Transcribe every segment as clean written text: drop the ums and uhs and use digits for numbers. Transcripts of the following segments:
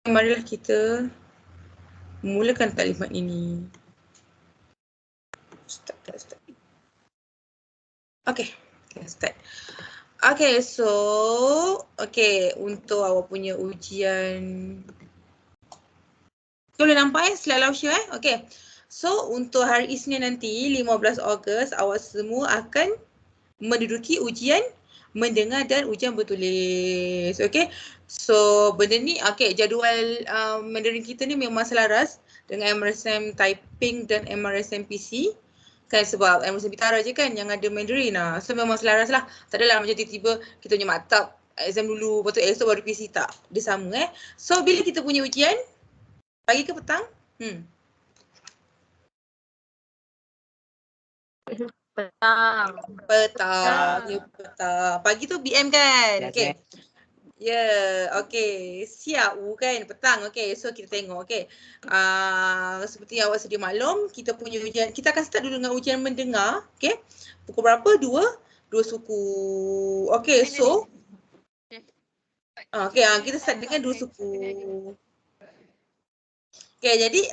marilah kita mulakan taklimat ini. Start. Okay, start. Okay, so untuk awak punya ujian, boleh nampak slide Lausha Okay. So untuk hari Isnin nanti 15 Ogos awak semua akan menduduki ujian mendengar dan ujian bertulis. Okay. So benda ni jadual Mandarin kita ni memang selaras dengan MRSM Typing dan MRSM PC. Kan sebab MRSM Pitara je kan yang ada Mandarin lah. So memang selaras lah. Tak adalah macam tiba-tiba kita punya maktab exam dulu, lepas tu esok baru PC, tak. Dia sama So bila kita punya ujian, pagi ke petang? Petang. Petang. Pagi tu BM kan? Okay. Okay. Siap kan? Petang. Okay. So kita tengok. Okay. Seperti yang awak sedia maklum, kita punya ujian, kita akan start dulu dengan ujian mendengar. Okay. Pukul berapa? 2 suku. Okay. So. Okay. Kita start dengan 2 suku. Okay. Jadi.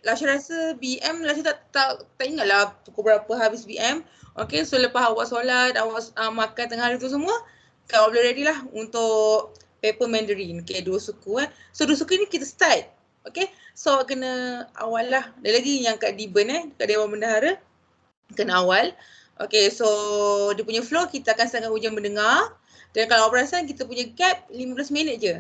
Lausha rasa BM, Lausha tak ingat lah pukul berapa habis BM. Okay, so lepas awak solat, awak makan tengah hari tu semua, kan awak boleh ready lah untuk paper Mandarin. Okay, 2 suku So 2 suku ni kita start. Okay, so awak kena awal lah. Ada lagi yang kat Diben kat Dewan Bendahara, kena awal. Okay, so dia punya flow kita akan start dengan ujian mendengar. Dan kalau awak perasan kita punya gap 15 minit je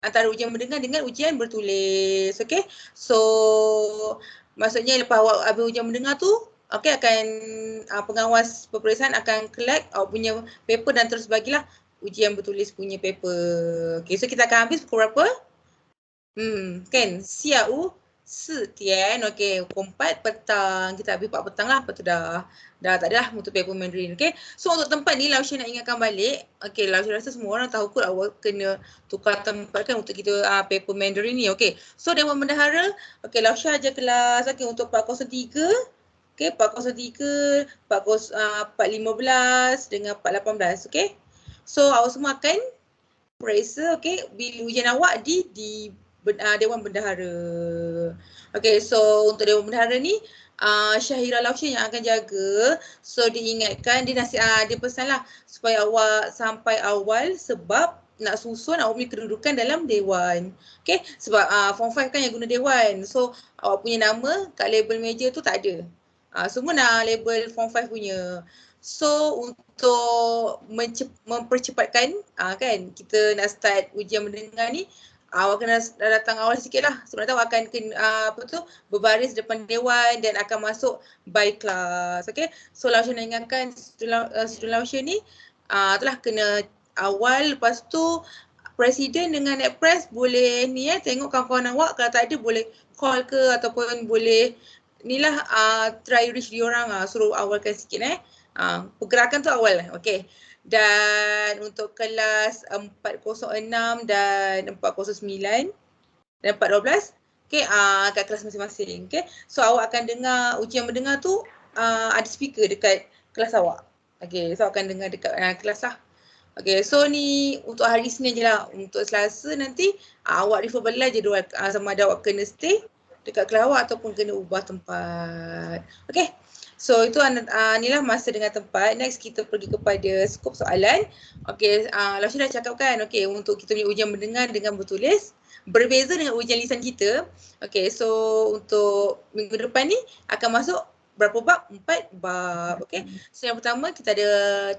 antara ujian mendengar dengan ujian bertulis. Okay. So maksudnya lepas awak habis ujian mendengar tu, okay, akan pengawas peperiksaan akan collect awak punya paper dan terus bagilah ujian bertulis punya paper. Okay, so kita akan habis pukul berapa? Kan? Siau 4 okay, pukul 4 petang. Kita habis 4 petang lah. Lepas tu dah tak ada lah untuk paper Mandarin. Okay. So untuk tempat ni Lausha nak ingatkan balik. Okay, Lausha rasa semua orang tahu kot awak kena tukar tempat kan untuk kita paper Mandarin ni. Okay. So Dewan Bendahara, okay, Lausha ajar kelas untuk 403. Okay, 403, 415 dengan 418. Okay. So awak semua akan periksa, okay, bila ujian awak di Dewan Bendahara. Okay, so untuk Dewan Bendahara ni, Syahira Lausha yang akan jaga. So diingatkan, dia pesan lah supaya awak sampai awal sebab nak susun awak punya kedudukan dalam Dewan. Okay, sebab Form 5 kan yang guna Dewan. So awak punya nama kat label meja tu tak ada. Semua nak label Form 5 punya. So untuk mempercepatkan kan kita nak start ujian mendengar ni, awak kena datang awal sikit lah. Sebenarnya awak akan kena berbaris depan Dewan dan akan masuk by class. Okay. So Lausha nak ingatkan student Lausha ni telah kena awal, lepas tu Presiden dengan Net Press boleh ni tengok kawan-kawan awak, kalau tak ada boleh call ke ataupun boleh ni lah try reach diorang, suruh awalkan sikit pergerakan tu awal. Okay. Dan untuk kelas 406 dan 409 dan 412, okay, kat kelas masing-masing. Okay. So awak akan dengar ujian mendengar tu ada speaker dekat kelas awak. Okay, so akan dengar dekat kelas lah. Okay, so ni untuk hari Isnin je lah. Untuk Selasa nanti awak refer balik jadual sama ada awak kena stay dekat kelas awak ataupun kena ubah tempat. Okay. So itu inilah masa dengan tempat. Next kita pergi kepada skop soalan. Okay, Lausha dah cakap kan, okay, untuk kita punya ujian mendengar dengan bertulis berbeza dengan ujian lisan kita. Okay, so untuk minggu depan ni akan masuk berapa bab? 4 bab. Okay, so yang pertama kita ada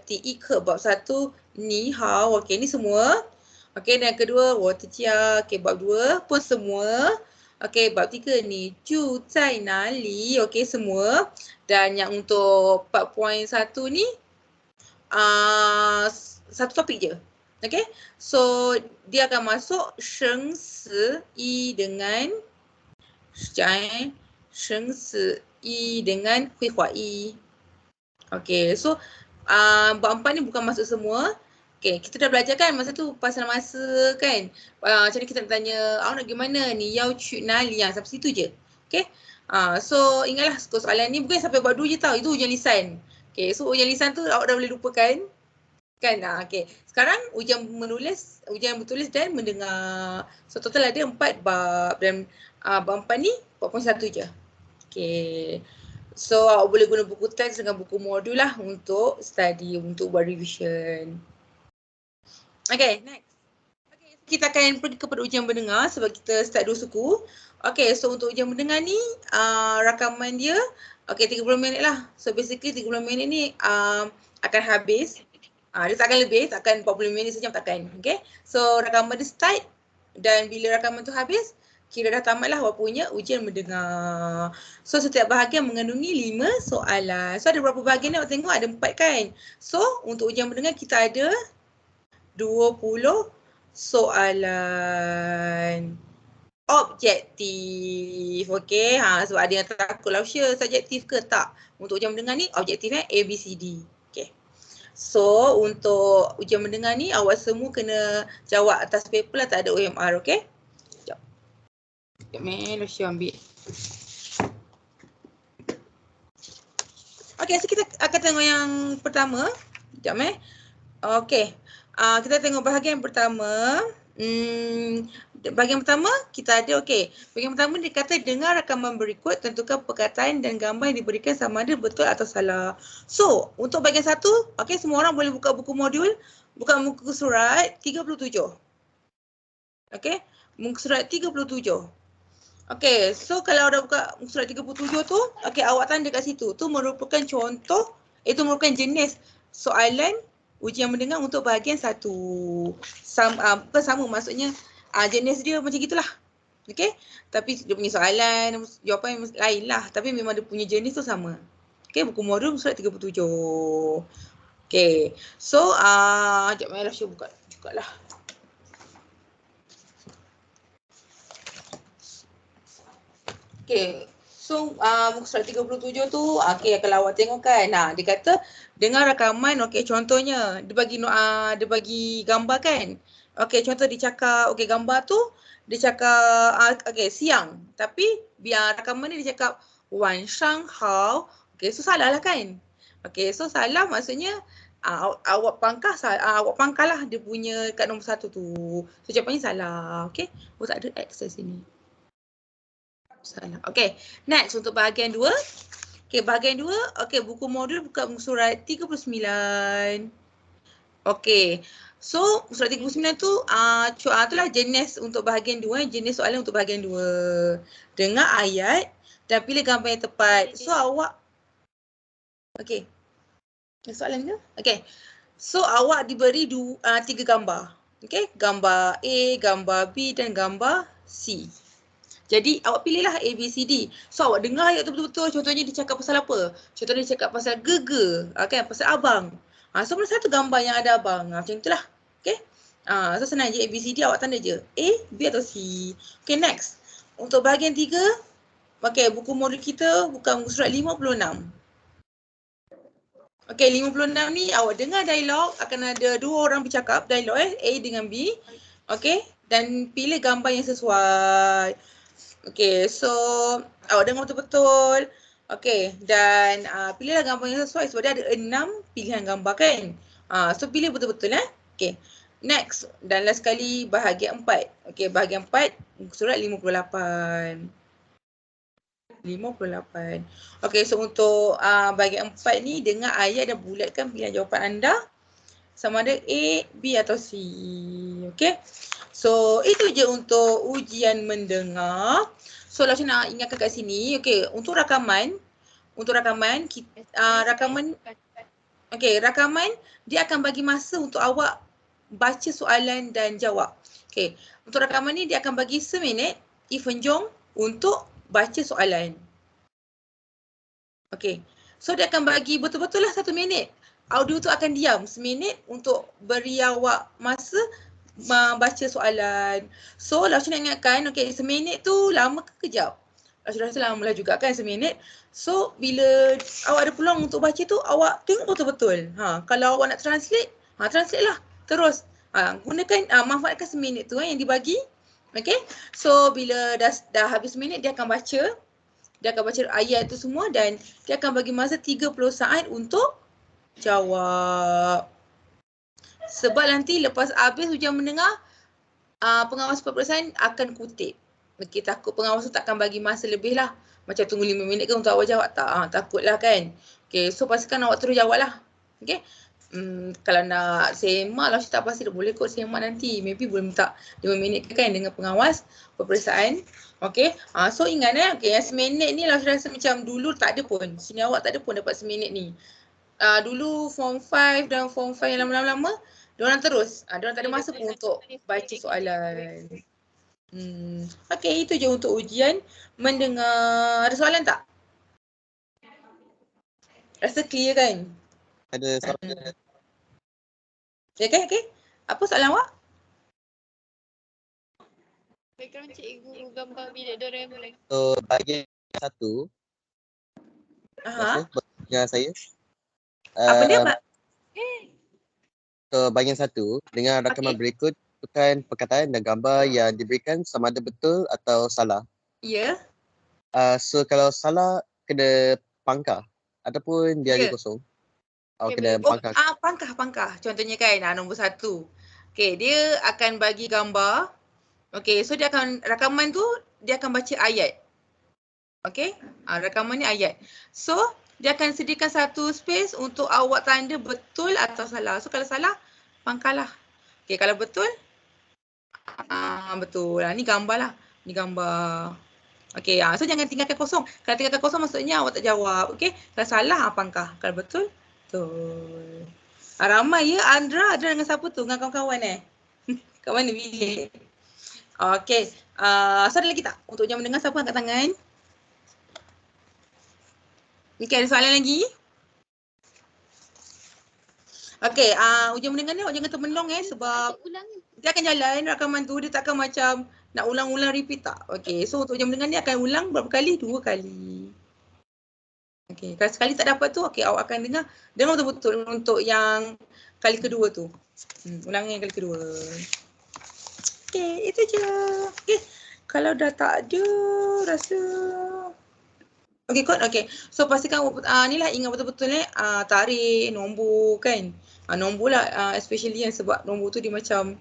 TE ke bab 1 ni hao. Okay, ni semua. Okay, dan yang kedua water chia. Okay, bab 2 pun semua. Okay, bab 3 ni Ju Zai Nali. Okay, semua. Dan yang untuk 4.1 ni satu topik je. Okay, so dia akan masuk Sheng Si I dengan Sheng Si I dengan Hui Hua I. Okay, so bab 4 ni bukan masuk semua. Okay, kita dah belajar kan masa tu pasal masa kan. Macam ni kita nak tanya, awak nak pergi mana ni? Yao Chu Nali, sampai situ je. Okay, so ingatlah soalan ni bukan sampai bab 2 je tau. Itu ujian lisan. Okay, so ujian lisan tu awak dah boleh lupakan. Kan? Okey. Sekarang ujian bertulis dan mendengar. So total ada 4 bab dan bab 4 ni 4.1 je. Okey. So awak boleh guna buku teks dengan buku modul lah untuk study, untuk buat revision. Okay, next. Okay, kita akan pergi kepada ujian mendengar sebab kita start 2 suku. Okay, so untuk ujian mendengar ni rakaman dia 30 minit lah. So basically 30 minit ni akan habis. Dia takkan lebih, takkan 40 minit sejam, takkan. Okay, so rakaman dia start dan bila rakaman tu habis, kira dah tamatlah awak punya ujian mendengar. So setiap bahagian mengandungi 5 soalan. So ada berapa bahagian ni awak tengok, ada 4 kan. So untuk ujian mendengar kita ada 20 soalan objektif. Okey, sebab ada yang takut lah, subjektif ke? Tak. Untuk ujian mendengar ni objektif ABCD. Okey. So untuk ujian mendengar ni awak semua kena jawab atas paper lah, tak ada OMR. Okey. Sekejap. Sekejap, ambil. Okey, so kita akan tengok yang pertama. Sekejap Okey. Kita tengok bahagian pertama. Bahagian pertama kita ada bahagian pertama dia kata dengar rakaman berikut, tentukan perkataan dan gambar yang diberikan sama ada betul atau salah. So, untuk bahagian satu, semua orang boleh buka buku modul, buka muka surat 37. Okey, muka surat 37. Okey, so kalau dah buka muka surat 37 tu, awak tanda kat situ. Tu merupakan contoh, itu merupakan jenis soalan ujian mendengar untuk bahagian satu. Bukan sama, maksudnya jenis dia macam gitulah. Okey, tapi dia punya soalan, jawapan lain lah. Tapi memang dia punya jenis tu sama. Okey, buku modul surat 37. Okey, so sekejap saya buka lah. Okey, so muka surat 37 tu, kalau awak tengok kan, dia kata dengar rakaman, contohnya dia bagi gambar kan. Contoh dia cakap, gambar tu dia cakap siang, tapi biar rakaman ni dia cakap wan shang hao. So salah lah kan. So salah maksudnya awak pangkal lah dia punya kat nombor 1 tu. So jawapannya salah. Tak ada X di sini. Salah. Next untuk bahagian 2. Bahagian 2, buku modul buka muka surat 39. So surat 39 tu itulah jenis untuk bahagian 2, jenis soalan untuk bahagian 2. Dengar ayat dan pilih gambar yang tepat. So awak soalan ke? So awak diberi 3 gambar. Gambar A, gambar B dan gambar C. Jadi awak pilihlah A, B, C, D. So awak dengar ayat tu betul-betul. Contohnya dia cakap pasal apa? Contohnya dia cakap pasal gege, pasal abang. So mana satu gambar yang ada abang. Macam itulah. So senang je A, B, C, D awak tanda je. A, B atau C. Next. Untuk bahagian 3, buku modul kita buka muka surat 56. 56 ni awak dengar dialog, akan ada 2 orang bercakap, dialog A dengan B. Dan pilih gambar yang sesuai. So awak dengar betul-betul. Dan pilihlah gambar yang sesuai sebab dia ada 6 pilihan gambar kan. So pilih betul-betul Next, dan last sekali bahagian 4. Bahagian 4 surat 58. So untuk bahagian 4 ni dengar ayat dan bulatkan pilihan jawapan anda sama ada A, B atau C. So itu je untuk ujian mendengar. So Laksha nak ingatkan kat sini, untuk rakaman rakaman dia akan bagi masa untuk awak baca soalan dan jawab. Untuk rakaman ni dia akan bagi seminit Ivenjong untuk baca soalan. So dia akan bagi betul-betul lah 1 minit. Audio tu akan diam seminit untuk beri awak masa baca soalan. So Laksha nak ingatkan, seminit tu lama ke kejap? Laksha rasa lama lah juga kan seminit. So bila awak ada peluang untuk baca tu, awak tengok betul-betul. Kalau awak nak translate, translate lah terus. Gunakan, manfaatkan seminit tu yang dibagi. So bila dah habis seminit dia akan baca. Dia akan baca ayat tu semua dan dia akan bagi masa 30 saat untuk jawab. Sebab nanti lepas habis ujian mendengar, pengawas peperiksaan akan kutip. Okey, takut pengawas tu takkan bagi masa lebih lah. Macam tunggu 5 minit ke untuk awak jawab. Tak, takutlah kan. Okey, so pastikan awak terus jawab lah. Okey. Kalau nak semak lah, tak pasti boleh kot semak nanti. Maybe boleh minta 5 minit kan dengan pengawas peperiksaan. Okey. So ingat okay, yang seminit ni lah rasa macam dulu tak ada pun. Sini awak tak ada pun dapat seminit ni. Dulu form 5 dan form 5 yang lama-lama, diorang terus. Diorang tak ada masa pun untuk baca soalan. Okay, itu je untuk ujian mendengar. Ada soalan tak? Rasa clear kan? Ada soalan. Okay. Apa soalan awak? Background cikgu gambar bilik Doraemon. So bahagian satu. Dengan saya. Apa dia, Pak? So bahagian satu, dengan rakaman berikut bukan perkataan dan gambar yang diberikan sama ada betul atau salah. Ya. So kalau salah kena pangkah ataupun dia ada kosong. Kena pangkah. Pangkah. Contohnya kan nombor 1. Okay, dia akan bagi gambar. Okay, so dia akan, rakaman tu dia akan baca ayat. Okay, rakaman ni ayat. So dia akan sediakan satu space untuk awak tanda betul atau salah. So kalau salah, pangkahlah. Okay, kalau betul, betul. Ni gambar lah. Ni gambar. Okay, so jangan tinggalkan kosong. Kalau tinggalkan kosong maksudnya awak tak jawab. Okay, kalau salah, pangkah. Kalau betul, betul. Ramai ya Andra dengan siapa tu? Dengan kawan-kawan kat mana bilik? Okay, so ada lagi tak? Untuk ujian mendengar, siapa angkat tangan? Okay, ada soalan lagi? Okay, ujian mendengar ni awak jangan termenung sebab dia akan jalan rakaman tu, dia takkan macam nak ulang-ulang repeat tak. Okay, so untuk ujian mendengar ni akan ulang berapa kali? 2 kali. Okay, kalau sekali tak dapat tu, okay, awak akan dengar betul-betul untuk yang kali kedua tu. Ulangan yang kali kedua. Okay, itu je. Okay, kalau dah tak ada, rasa okay kot, okay. So pastikan ni lah ingat betul-betul tarikh, nombor kan. Nombor lah especially sebab nombor tu dia macam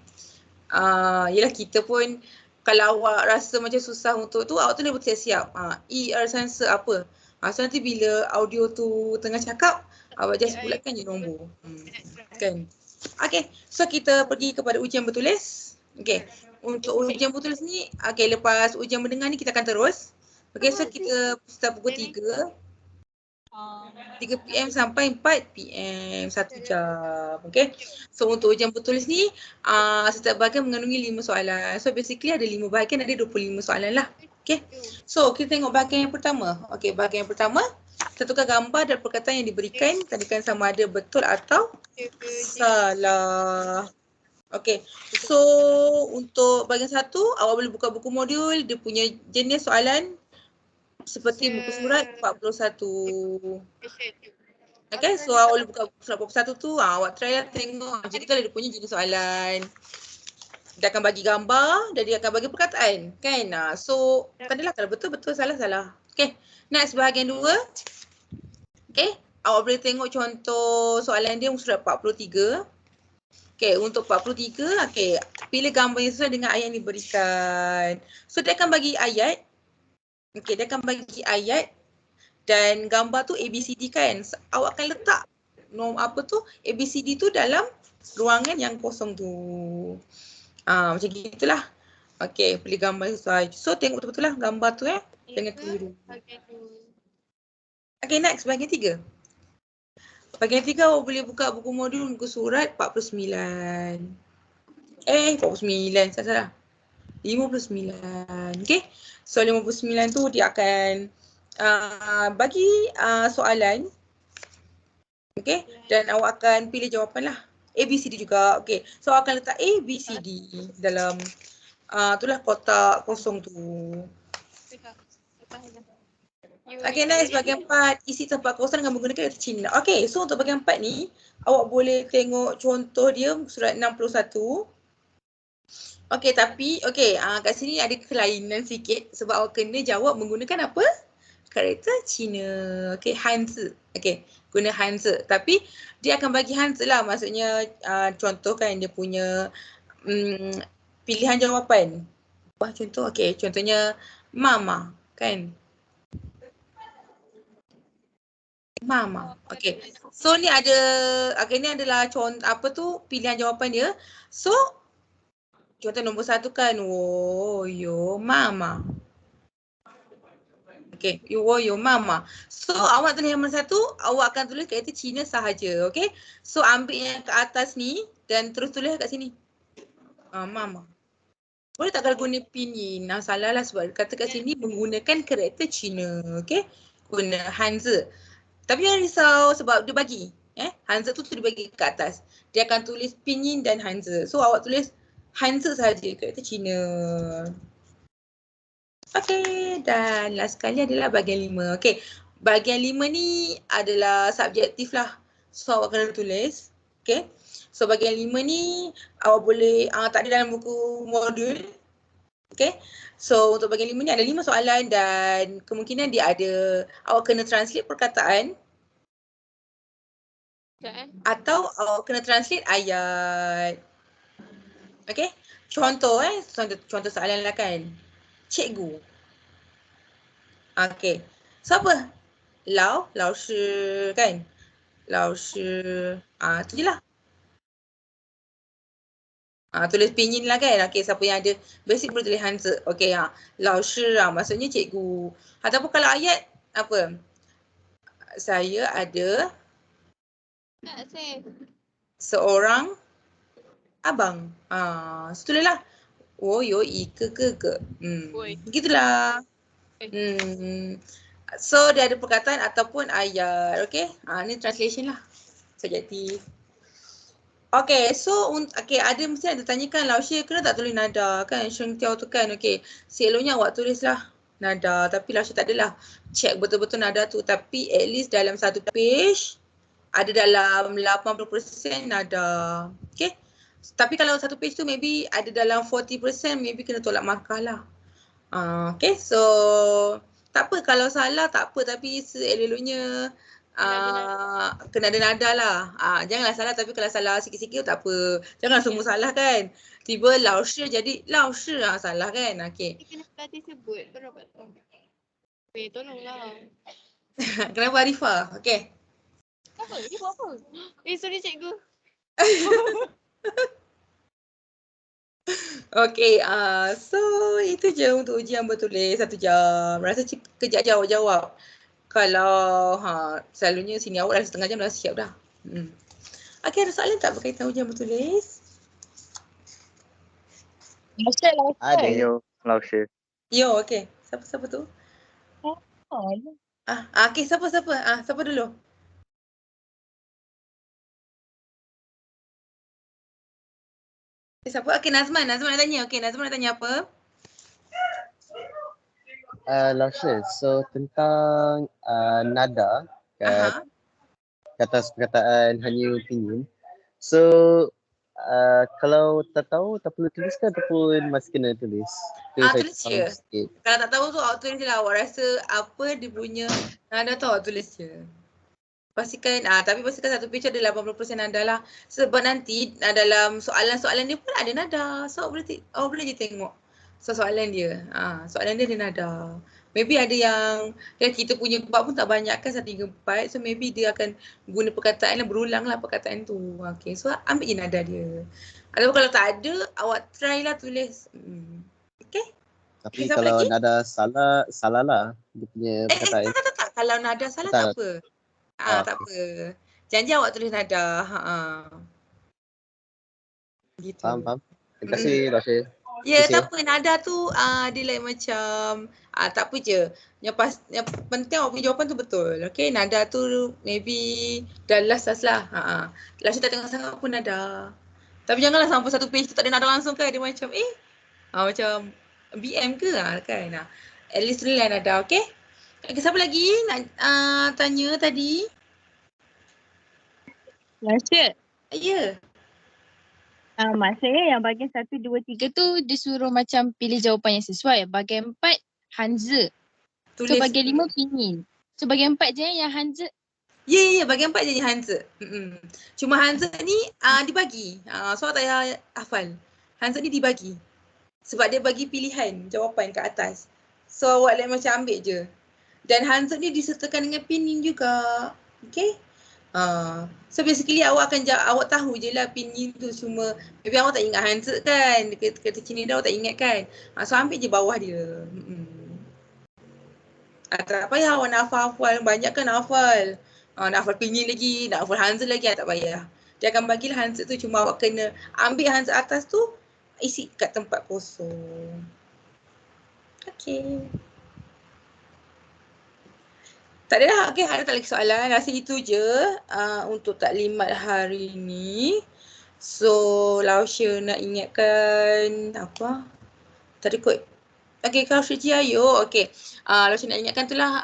yelah kita pun kalau awak rasa macam susah untuk tu, awak tu boleh siap-siap. Sensor apa. So nanti bila audio tu tengah cakap, awak just bulatkan je nombor. Kan. Okay, so kita pergi kepada ujian bertulis. Okay, untuk ujian bertulis ni, okay, lepas ujian mendengar ni kita akan terus. Okay, so kita start pukul 3 PM sampai 4 PM, 1 jam. Okay, so untuk ujian bertulis ni, setiap bahagian mengandungi 5 soalan. So basically ada 5 bahagian, ada 25 soalan lah. Okay, so kita tengok bahagian yang pertama. Okay, bahagian yang pertama, tentukan gambar dan perkataan yang diberikan, tandakan sama ada betul atau salah. Okay, so untuk bahagian 1, awak boleh buka buku modul, dia punya jenis soalan seperti muka surat 41. Okay, so awak boleh buka surat 41 tu, awak try lah tengok. Jadi kalau dia punya jenis soalan, dia akan bagi gambar dan dia akan bagi perkataan kan. So tandalah kalau betul-betul, salah-salah. Okay, next bahagian 2. Okay, awak boleh tengok contoh soalan dia surat 43. Okay, untuk 43, okay, pilih gambar yang sesuai dengan ayat yang diberikan. So dia akan bagi ayat. Okay, dia akan bagi ayat dan gambar tu ABCD kan. Awak akan letak ABCD tu dalam ruangan yang kosong tu. Macam gitulah. Okay, pilih gambar yang sesuai. So tengok betul-betul lah gambar tu dengan keliru. Okay, next bahagian 3. Bahagian 3 awak boleh buka buku modul muka surat 49. 49, salah. 59. Okay. So 59 tu dia akan bagi soalan. Okay. Dan awak akan pilih jawapan lah. ABCD juga. Okay. So awak akan letak ABCD dalam itulah kotak kosong tu. Okay, next bahagian 4, isi tempat kosong dengan menggunakan kata Cina. Okay, so untuk bahagian 4 ni, awak boleh tengok contoh dia surat 61. Okay, tapi kat sini ada kelainan sikit sebab awak kena jawab menggunakan apa? Karakter Cina. Okay, Hanzi. Okay, guna Hanze. Tapi dia akan bagi Hanze lah. Maksudnya contoh kan dia punya pilihan jawapan. Contoh, okay. Contohnya mama kan. Mama. Okay. So ni ada, ni adalah contoh apa tu pilihan jawapan dia. So contoh nombor 1 kan. Yo mama. Okay, yo mama. So awak tulis nombor 1, awak akan tulis karakter Cina sahaja. Okay. So ambil yang ke atas ni dan terus tulis kat sini. Mama. Boleh tak kalau guna pinyin? Salah lah sebab kata kat sini menggunakan karakter Cina. Okay. Guna Hanze. Tapi jangan risau sebab dia bagi. Hanze tu dibagi ke atas. Dia akan tulis pinyin dan Hanze. So awak tulis Hanze sahaja, karakter Cina. Okay, dan last sekali adalah bahagian 5. Okay, bahagian 5 ni adalah subjektif lah. So awak kena tulis. Okay, so bahagian 5 ni awak boleh, tak ada dalam buku modul. Okay, so untuk bahagian 5 ni ada 5 soalan dan kemungkinan dia ada, awak kena translate perkataan. Atau awak kena translate ayat. Okay, contoh contoh soalan lah kan. Cikgu. Okay. Siapa? Lao shi kan? Lao shi. Tu je lah. Tulis pinyin lah kan. Okay, siapa yang ada basic boleh tulis Hanze. Okay, Lao shi maksudnya cikgu. Ataupun kalau ayat apa? Saya ada seorang abang. So tulislah. Yo ike ke. Begitulah. So dia ada perkataan ataupun ayat. Okay. Ni translation lah. Subjektif. Okay. So ada mesti ada tanyakan Lao Shi kena tak tulis nada kan. Sheng Tiao tu kan. Okay. Seloknya awak tulislah nada. Tapi Lao Shi tak adalah. Check betul-betul nada tu. Tapi at least dalam satu page ada dalam 80% nada. Okay. Tapi kalau satu page tu maybe ada dalam 40% maybe kena tolak markah lah. Okay, so tak apa kalau salah tak apa tapi seelok-eloknya kena ada nada lah. Janganlah salah tapi kalau salah sikit-sikit tak apa. Jangan semua salah kan. Tiba Lao Shi jadi Lao Shi salah kan. Okay. Kena pelatih sebut baru dapat tahu. Tolonglah. Kenapa Arifah? Okay. Apa? Dia buat apa? Sorry cikgu. Okay, so itu je untuk ujian bertulis 1 jam. Rasa kejap je awak jawab. Kalau selalunya sini awak dah setengah jam dah siap dah. Okay, ada soalan tak berkaitan ujian bertulis? Ada yo, Lao Shi. Yo, okay. Siapa tu? Okay, siapa? Siapa dulu? Siapa? Okay, Nazman nak tanya. Okay, Nazman nak tanya apa? Lao Shi, so tentang nada kat atas perkataan hanya pinyin. So kalau tak tahu tak perlu tulis ke ataupun masih kena tulis? Tulis je. Kalau tak tahu tu awak tulis je lah. Awak rasa apa dia punya nada tu awak tulis je. Pastikan, tapi pastikan satu page ada 80% nada lah. Sebab nanti dalam soalan-soalan dia pun ada nada. So awak boleh je tengok soalan dia. Soalan dia ada nada. Maybe ada yang kita punya bab pun tak banyak kan 1 hingga 4. So maybe dia akan guna perkataan yang berulang lah perkataan tu. Okay, so ambil je nada dia. Ataupun kalau tak ada, awak try lah tulis. Okay. Tapi kalau lagi? Nada salah lah dia punya perkataan. Tak. Kalau nada salah tak apa. Tak apa. Janji awak tulis nada. Gitu. Faham. Terima kasih, Rashid. Ya, tak apa. Nada tu dia lain macam tak apa je. Yang penting awak punya jawapan tu betul. Okay, nada tu maybe dah last lah. Last tak tengok sangat pun nada. Tapi janganlah sampai satu page tu tak ada nada langsung kan. Dia macam macam BM ke kan. At least tulis lah nada, okay? Okay, siapa lagi nak tanya tadi? Rashid. Ya. Maksudnya yang bahagian 1, 2, 3 tu dia suruh macam pilih jawapan yang sesuai. Bahagian 4 Hanze. So bahagian 5 pinyin. So bahagian 4 je yang Hanze. Ya, bagi 4 je Hanze. Cuma Hanze ni dibagi. So tak payah hafal. Hanze ni dibagi. Sebab dia bagi pilihan jawapan kat atas. So awak macam ambil je. Dan Hanze ni disertakan dengan pinyin juga. Okay? So basically awak akan awak tahu je lah pinyin tu cuma maybe awak tak ingat Hanze kan. Kata Cina dah awak tak ingat kan. So ambil je bawah dia. Tak payah awak nak hafal-hafal. Banyak kan nak hafal. Nak hafal pinyin lagi, nak hafal Hanze lagi, tak payah. Dia akan bagilah Hanze tu, cuma awak kena ambil Hanze atas tu, isi kat tempat kosong. Okay. Tak ada dah. Okay, ada tak lagi soalan? Rasa itu je untuk taklimat hari ni. So, Lausha nak ingatkan apa? Tadi kot. Okay, kalau Syuji ayo. Okay. Lausha nak ingatkan tu lah.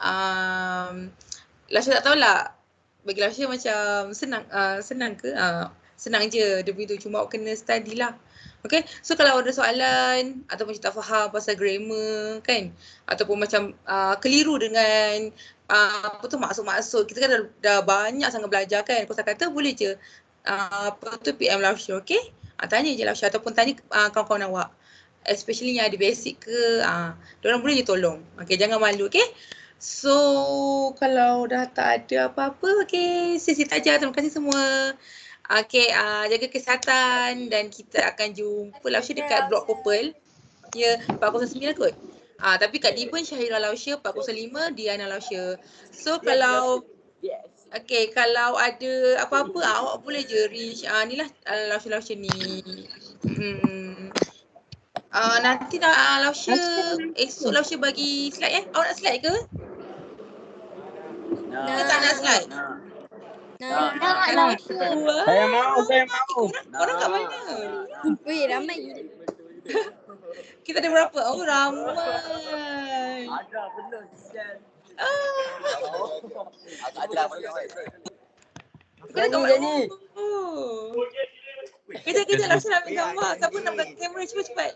Lausha tak tahulah. Bagi Lausha macam senang ke? Senang je dia punya tu. Cuma awak kena study lah. Okay, so kalau ada soalan ataupun tak faham pasal grammar kan, ataupun macam keliru dengan apa tu maksud-maksud, kita kan dah banyak sangat belajar kan kosakata, boleh je apa tu PM Lausha, okay? Tanya je Lausha ataupun tanya kawan-kawan awak, especially yang ada basic ke, diorang boleh je tolong. Okay, jangan malu, okay? So kalau dah tak ada apa-apa, okay, sesi taja, terima kasih semua. Okay, jaga kesihatan dan kita akan jumpa Lausha dekat blok Purple. Ya, 409 kot. Tapi kat Dibun Syahira Lausha, 405 Diana Lausha. So kalau okay, kalau ada apa-apa awak boleh je reach ni lah Lausha ni. Nanti Lausha esok Lausha bagi slide Awak nak slide ke? Ke tak nak slide? Saya mau. Korang kat mana? Weh, ramai. Kita ada berapa? Oh, ramai. Ada benar. Nyanyi. Kejap Lausha nak ambil gambar. Siapa nak pegang kamera cepat-cepat?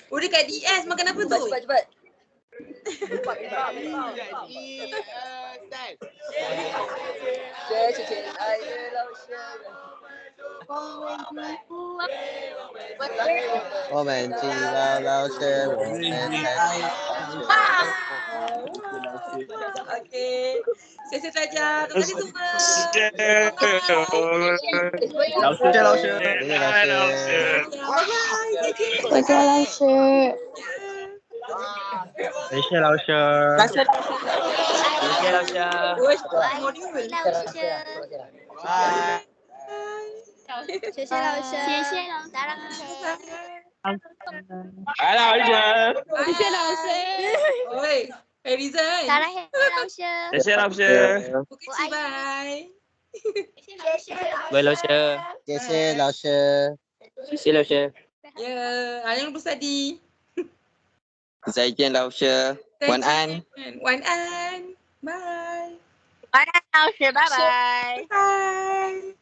Udah kat DS makan apa tu? Cepat. Okay. Saya saja. Terima kasih semua. Lausha. Bye-bye. Lausha. Oi, Rizal. Bye. Bye Lausha. Ya, jangan lupa study. 再见老师，晚安。晚安。Bye. Lausha, bye-bye. Bye.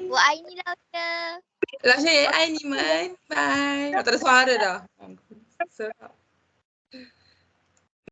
Bu Aini Lausha. Lausha AI ni man. Bye. Tak ada suara dah. Serap.